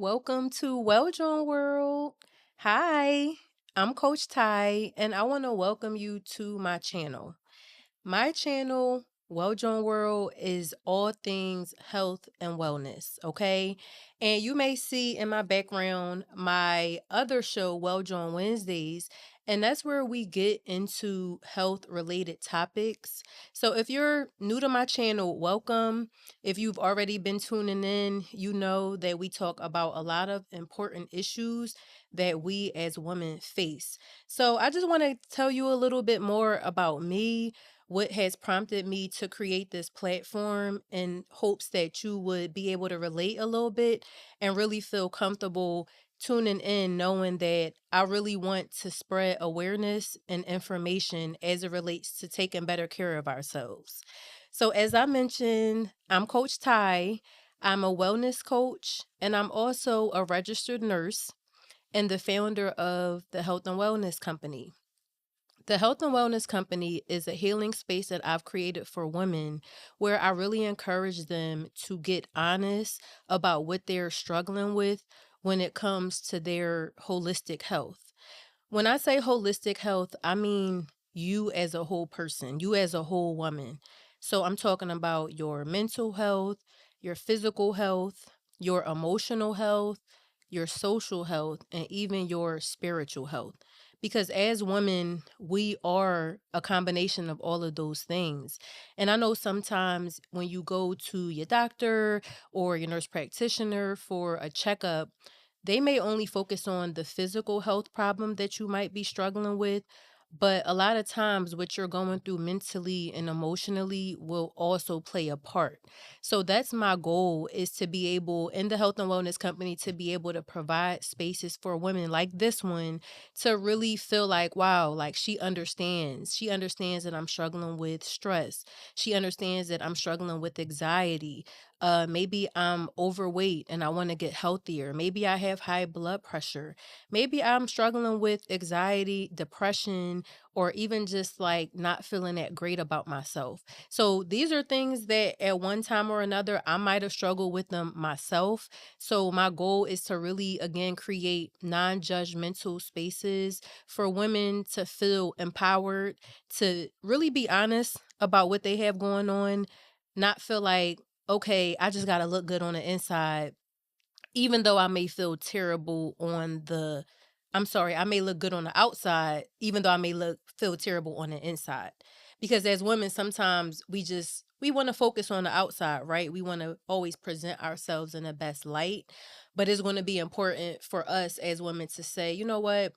Welcome to Jawn World. Hi, I'm Coach Ty, and I want to welcome you to my channel. My channel, Jawn World, is all things health and wellness, okay? And you may see in my background my other show, Jawn Wednesdays, and that's where we get into health related topics. So if you're new to my channel, welcome. If you've already been tuning in, you know that we talk about a lot of important issues that we as women face. So I just want to tell you a little bit more about me, what has prompted me to create this platform, in hopes that you would be able to relate a little bit and really feel comfortable tuning in, knowing that I really want to spread awareness and information as it relates to taking better care of ourselves. So, as I mentioned, I'm Coach Ty. I'm a wellness coach, and I'm also a registered nurse and the founder of the Health and Wellness Company. The Health and Wellness Company is a healing space that I've created for women where I really encourage them to get honest about what they're struggling with when it comes to their holistic health. When I say holistic health, I mean you as a whole person, you as a whole woman. So I'm talking about your mental health, your physical health, your emotional health, your social health, and even your spiritual health. Because as women, we are a combination of all of those things. And I know sometimes when you go to your doctor or your nurse practitioner for a checkup, they may only focus on the physical health problem that you might be struggling with, but a lot of times what you're going through mentally and emotionally will also play a part. So that's my goal, is to be able in the health and wellness company to be able to provide spaces for women like this one to really feel like, wow, like she understands. She understands that I'm struggling with stress. She understands that I'm struggling with anxiety. Maybe I'm overweight and I want to get healthier. Maybe I have high blood pressure. Maybe I'm struggling with anxiety, depression, or even just like not feeling that great about myself. So these are things that at one time or another, I might have struggled with them myself. So my goal is to really, again, create non judgmental spaces for women to feel empowered, to really be honest about what they have going on, not feel like, okay, I just got to look good on the inside, even though I may feel terrible on the I'm sorry, I may look good on the outside, even though I may look feel terrible on the inside. Because as women, sometimes we want to focus on the outside, right? We want to always present ourselves in the best light. But it's going to be important for us as women to say, you know what?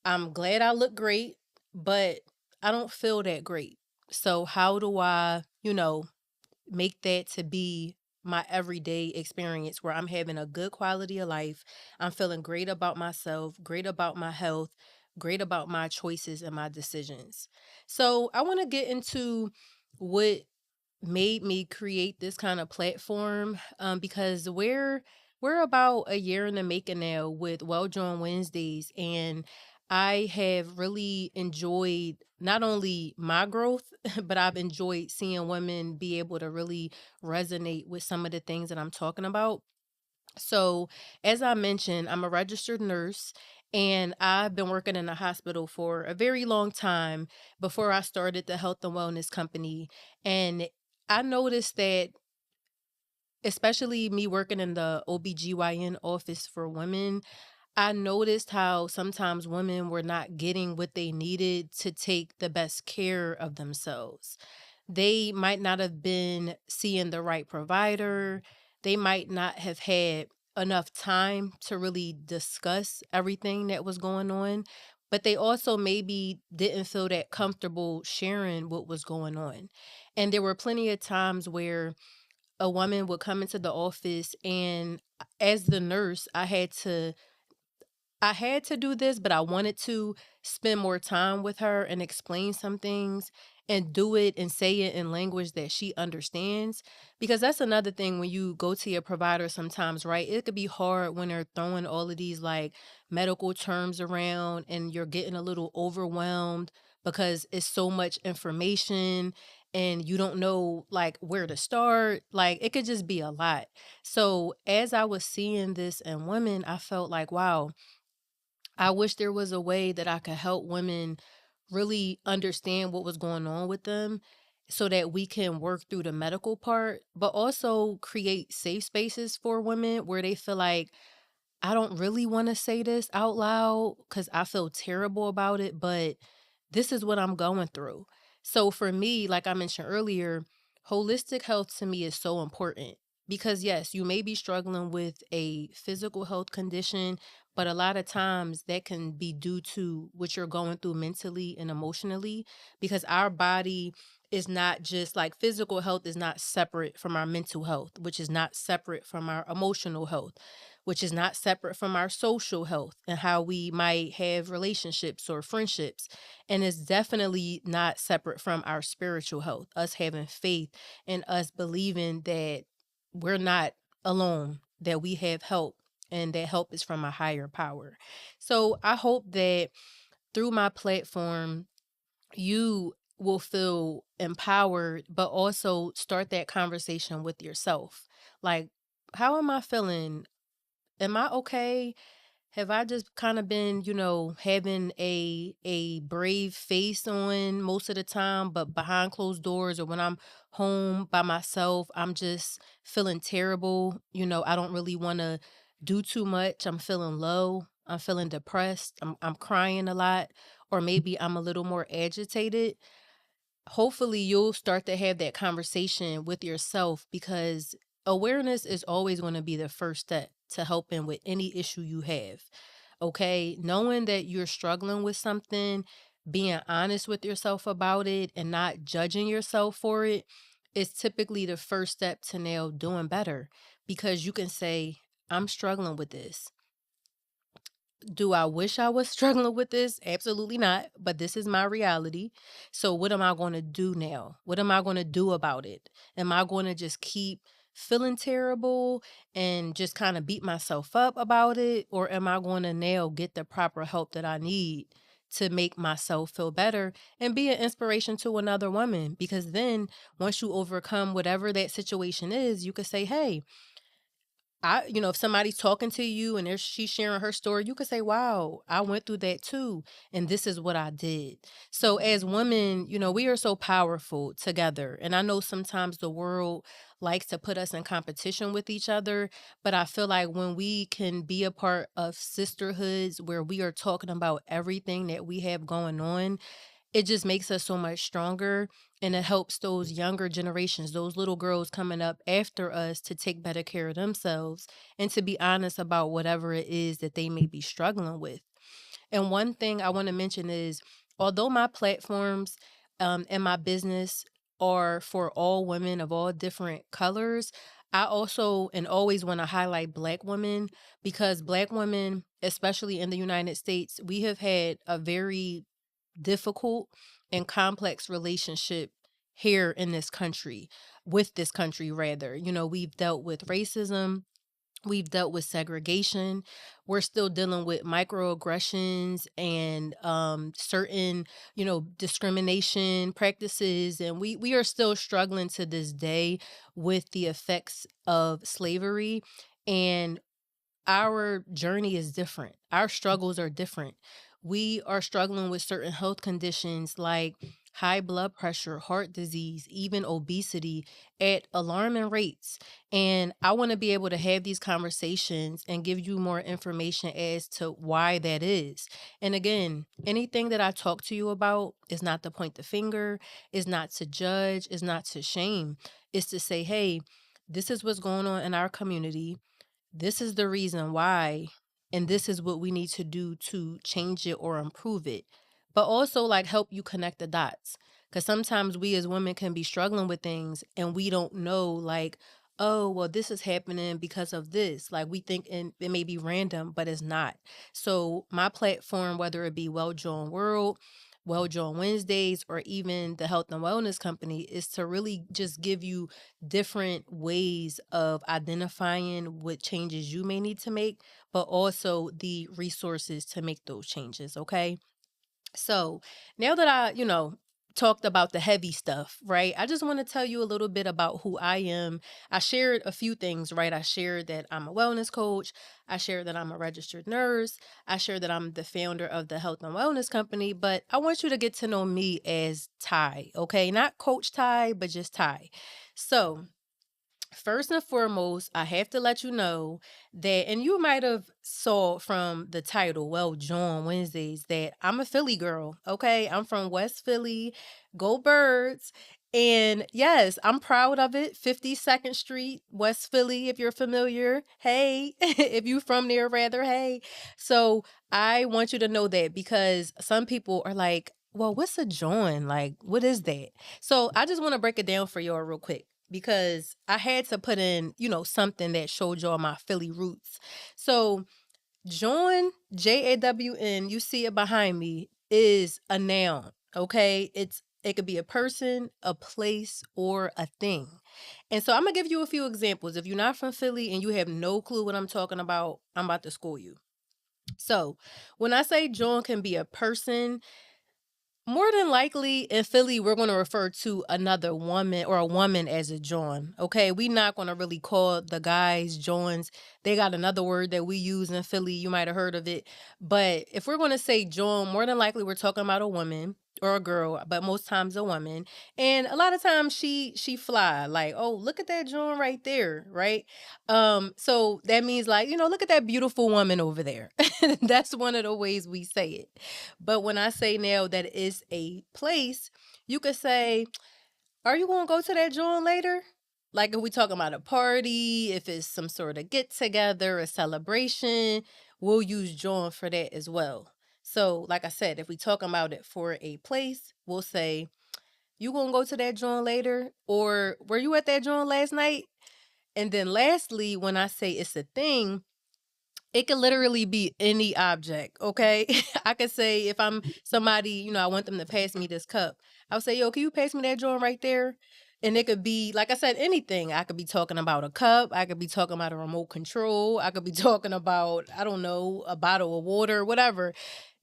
I'm glad I look great, but I don't feel that great. So how do I, make that to be my everyday experience where I'm having a good quality of life. I'm feeling great about myself, great about my health, great about my choices and my decisions. So, I want to get into what made me create this kind of platform, because we're about a year in the making now with Well Drawn Wednesdays, and I have really enjoyed not only my growth, but I've enjoyed seeing women be able to really resonate with some of the things that I'm talking about. So, as I mentioned, I'm a registered nurse and I've been working in a hospital for a very long time before I started the health and wellness company. And I noticed that, especially me working in the OBGYN office for women, I noticed how sometimes women were not getting what they needed to take the best care of themselves. They might not have been seeing the right provider. They might not have had enough time to really discuss everything that was going on, but they also maybe didn't feel that comfortable sharing what was going on. And there were plenty of times where a woman would come into the office, and as the nurse, I had to do this, but I wanted to spend more time with her and explain some things and do it and say it in language that she understands. Because that's another thing when you go to your provider sometimes, right? It could be hard when they're throwing all of these like medical terms around and you're getting a little overwhelmed because it's so much information. and you don't know like where to start. Like it could just be a lot. So as I was seeing this in women, I felt like, wow, I wish there was a way that I could help women really understand what was going on with them so that we can work through the medical part, but also create safe spaces for women where they feel like I don't really want to say this out loud because I feel terrible about it, but this is what I'm going through. So for me, like I mentioned earlier, holistic health to me is so important because yes, you may be struggling with a physical health condition, but a lot of times that can be due to what you're going through mentally and emotionally because our body is not just like physical health is not separate from our mental health, which is not separate from our emotional health, which is not separate from our social health and how we might have relationships or friendships. And it's definitely not separate from our spiritual health, us having faith and us believing that we're not alone, that we have help and that help is from a higher power. So I hope that through my platform, you will feel empowered, but also start that conversation with yourself. Like, how am I feeling? Am I okay? Have I just kind of been, having a brave face on most of the time, but behind closed doors or when I'm home by myself, I'm just feeling terrible. I don't really want to do too much. I'm feeling low. I'm feeling depressed. I'm crying a lot, or maybe I'm a little more agitated. Hopefully you'll start to have that conversation with yourself because awareness is always going to be the first step to helping with any issue you have. Okay, knowing that you're struggling with something, being honest with yourself about it and not judging yourself for it is typically the first step to now doing better because you can say, I'm struggling with this. Do I wish I was struggling with this? Absolutely not. But this is my reality. So, what am I going to do now? What am I going to do about it? Am I going to just keep feeling terrible and just kind of beat myself up about it? Or am I going to now get the proper help that I need to make myself feel better and be an inspiration to another woman? Because then, once you overcome whatever that situation is, you could say, hey, if somebody's talking to you and she's sharing her story, you could say, wow, I went through that too. And this is what I did. So as women, we are so powerful together. And I know sometimes the world likes to put us in competition with each other. But I feel like when we can be a part of sisterhoods where we are talking about everything that we have going on, it just makes us so much stronger and it helps those younger generations, those little girls coming up after us to take better care of themselves and to be honest about whatever it is that they may be struggling with. And one thing I want to mention is although my platforms and my business are for all women of all different colors, I also and always want to highlight Black women because Black women, especially in the United States, we have had a very difficult and complex relationship here in this country, with this country rather. We've dealt with racism, we've dealt with segregation, we're still dealing with microaggressions and certain, discrimination practices, and we are still struggling to this day with the effects of slavery. And our journey is different. Our struggles are different. We are struggling with certain health conditions like high blood pressure, heart disease, even obesity at alarming rates. And I want to be able to have these conversations and give you more information as to why that is. And again, anything that I talk to you about is not to point the finger, is not to judge, is not to shame. It's to say, hey, this is what's going on in our community, this is the reason why, and this is what we need to do to change it or improve it. But also, like, help you connect the dots. Because sometimes we as women can be struggling with things and we don't know, like, oh, well, this is happening because of this. Like, we think it may be random, but it's not. So, my platform, whether it be Well Jawn World, Well Jawn Wednesdays, or even the Health and Wellness Company, is to really just give you different ways of identifying what changes you may need to make, but also the resources to make those changes. Okay. So now that I, talked about the heavy stuff, right? I just want to tell you a little bit about who I am. I shared a few things, right? I shared that I'm a wellness coach. I shared that I'm a registered nurse. I shared that I'm the founder of the health and wellness company. But I want you to get to know me as Ty, okay? Not Coach Ty, but just Ty. So, first and foremost, I have to let you know that, and you might have saw from the title, well, Jawn Wednesdays, that I'm a Philly girl. Okay, I'm from West Philly. Go Birds! And yes, I'm proud of it. 52nd Street, West Philly. If you're familiar, hey, if you from there, rather, hey. So I want you to know that because some people are like, well, what's a Jawn? Like, what is that? So I just want to break it down for y'all real quick because I had to put in, something that showed y'all my Philly roots. So Jawn, Jawn, you see it behind me, is a noun. Okay. It could be a person, a place, or a thing. And so I'm gonna give you a few examples. If you're not from Philly and you have no clue what I'm talking about, I'm about to school you. So when I say Jawn can be a person, more than likely in Philly, we're going to refer to another woman or a woman as a Jawn. Okay. We're not going to really call the guys Jawns. They got another word that we use in Philly. You might have heard of it. But if we're going to say Jawn, more than likely we're talking about a woman or a girl, but most times a woman. And a lot of times she fly like, oh, look at that Jawn right there. Right. So that means like, look at that beautiful woman over there. That's one of the ways we say it. But when I say now that it's a place, you could say, are you going to go to that joint later? Like if we talking about a party, if it's some sort of get together, a celebration, we'll use joint for that as well. So like I said, if we talking about it for a place, we'll say, you going to go to that joint later? Or were you at that joint last night? And then lastly, when I say it's a thing, it could literally be any object, okay? I could say if I'm somebody, I want them to pass me this cup. I'll say, yo, can you pass me that joint right there? And it could be, like I said, anything. I could be talking about a cup. I could be talking about a remote control. I could be talking about, I don't know, a bottle of water, whatever.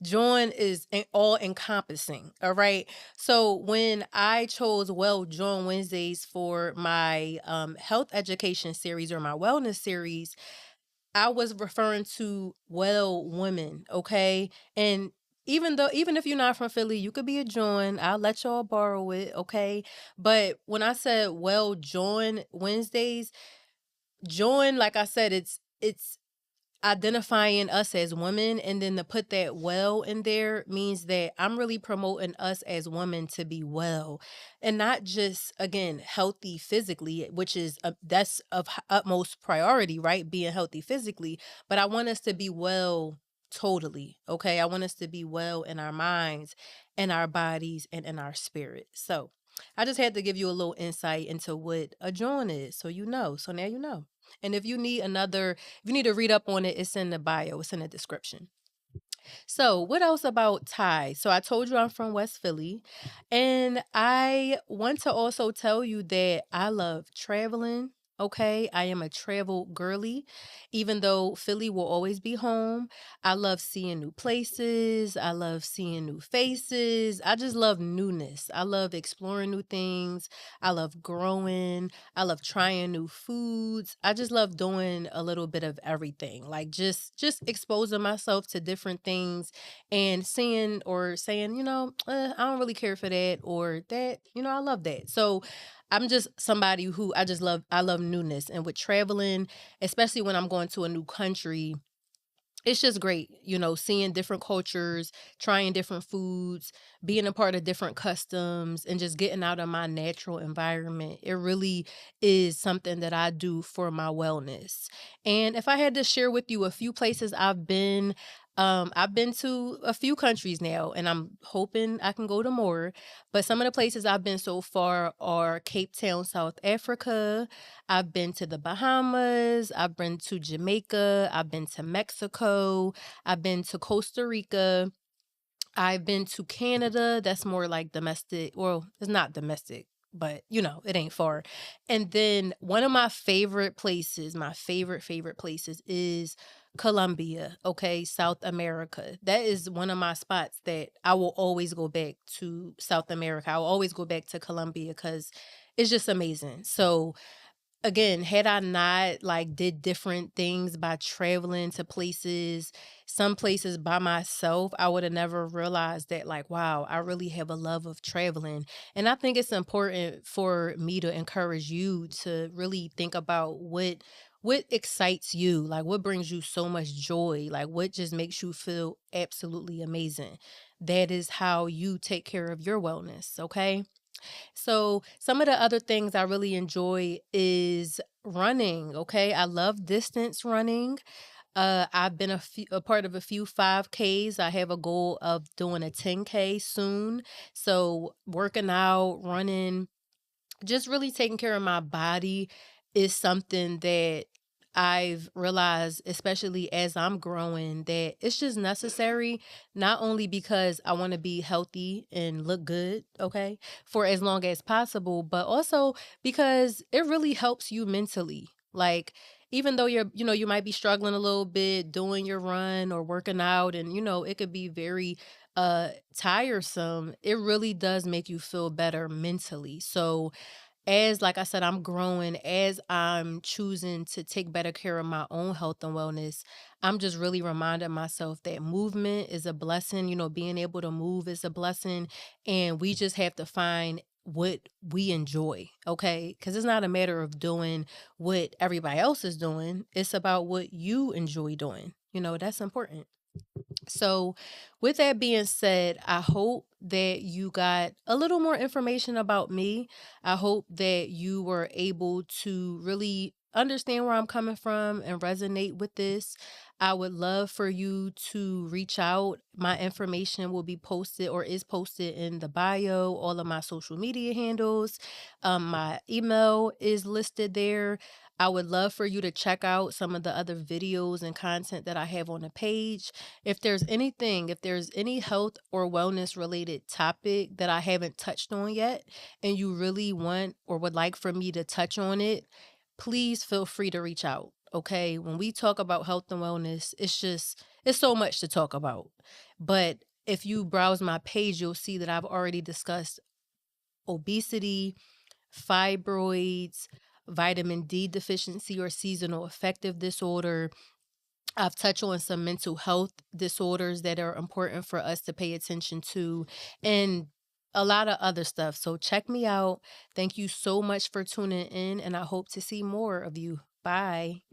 Jawn is all encompassing. All right. So when I chose Jawn Wednesdays for my health education series or my wellness series, I was referring to women, okay? And even if you're not from Philly, you could be a Jawn. I'll let y'all borrow it, okay? But when I said Jawn Wednesdays, Jawn, like I said, it's identifying us as women, and then to put that well in there means that I'm really promoting us as women to be well, and not just again healthy physically, which is that's of utmost priority, right? Being healthy physically, but I want us to be well totally. Okay, I want us to be well in our minds, in our bodies, and in our spirit. So I just had to give you a little insight into what a Jawn is, so you know. So now you know. And if you need to read up on it, it's in the bio, it's in the description. So, what else about Ty? So, I told you I'm from West Philly, and I want to also tell you that I love traveling. Okay, I am a travel girly. Even though Philly will always be home, I love seeing new places. I love seeing new faces. I just love newness. I love exploring new things. I love growing. I love trying new foods. I just love doing a little bit of everything. Like just exposing myself to different things and seeing or saying, I don't really care for that or that, I love that. So I'm just somebody who I love newness. And with traveling, especially when I'm going to a new country, it's just great, seeing different cultures, trying different foods, being a part of different customs, and just getting out of my natural environment. It really is something that I do for my wellness. And if I had to share with you a few places I've been to a few countries now, and I'm hoping I can go to more. But some of the places I've been so far are Cape Town, South Africa. I've been to the Bahamas. I've been to Jamaica. I've been to Mexico. I've been to Costa Rica. I've been to Canada. That's more like domestic. Well, it's not domestic, but it ain't far. And then one of my favorite places, my favorite places is Colombia, okay, South America. That is one of my spots that I will always go back to South America. I will always go back to Colombia because it's just amazing. So again, had I not like did different things by traveling to places, some places by myself, I would have never realized that like, wow, I really have a love of traveling. And I think it's important for me to encourage you to really think about what excites you, like what brings you so much joy, like what just makes you feel absolutely amazing. That is how you take care of your wellness, okay? So, some of the other things I really enjoy is running, okay? I love distance running. I've been a part of a few 5Ks. I have a goal of doing a 10K soon. So, working out, running, just really taking care of my body is something that I've realized, especially as I'm growing, that it's just necessary, not only because I want to be healthy and look good, okay, for as long as possible, but also because it really helps you mentally. Like, even though you might be struggling a little bit doing your run or working out, and, it could be very tiresome, it really does make you feel better mentally. So, as like I said, I'm growing, as I'm choosing to take better care of my own health and wellness, I'm just really reminding myself that movement is a blessing. Being able to move is a blessing. And we just have to find what we enjoy, okay? Because it's not a matter of doing what everybody else is doing, it's about what you enjoy doing. That's important. So, with that being said, I hope that you got a little more information about me. I hope that you were able to really understand where I'm coming from and resonate with this. I would love for you to reach out. My information will be posted or is posted in the bio, all of my social media handles. My email is listed there. I would love for you to check out some of the other videos and content that I have on the page. If there's any health or wellness related topic that I haven't touched on yet, and you really want or would like for me to touch on it, please feel free to reach out. Okay. When we talk about health and wellness, it's so much to talk about. But if you browse my page, you'll see that I've already discussed obesity, fibroids, vitamin D deficiency or seasonal affective disorder. I've touched on some mental health disorders that are important for us to pay attention to, and a lot of other stuff. So check me out. Thank you so much for tuning in, and I hope to see more of you. Bye.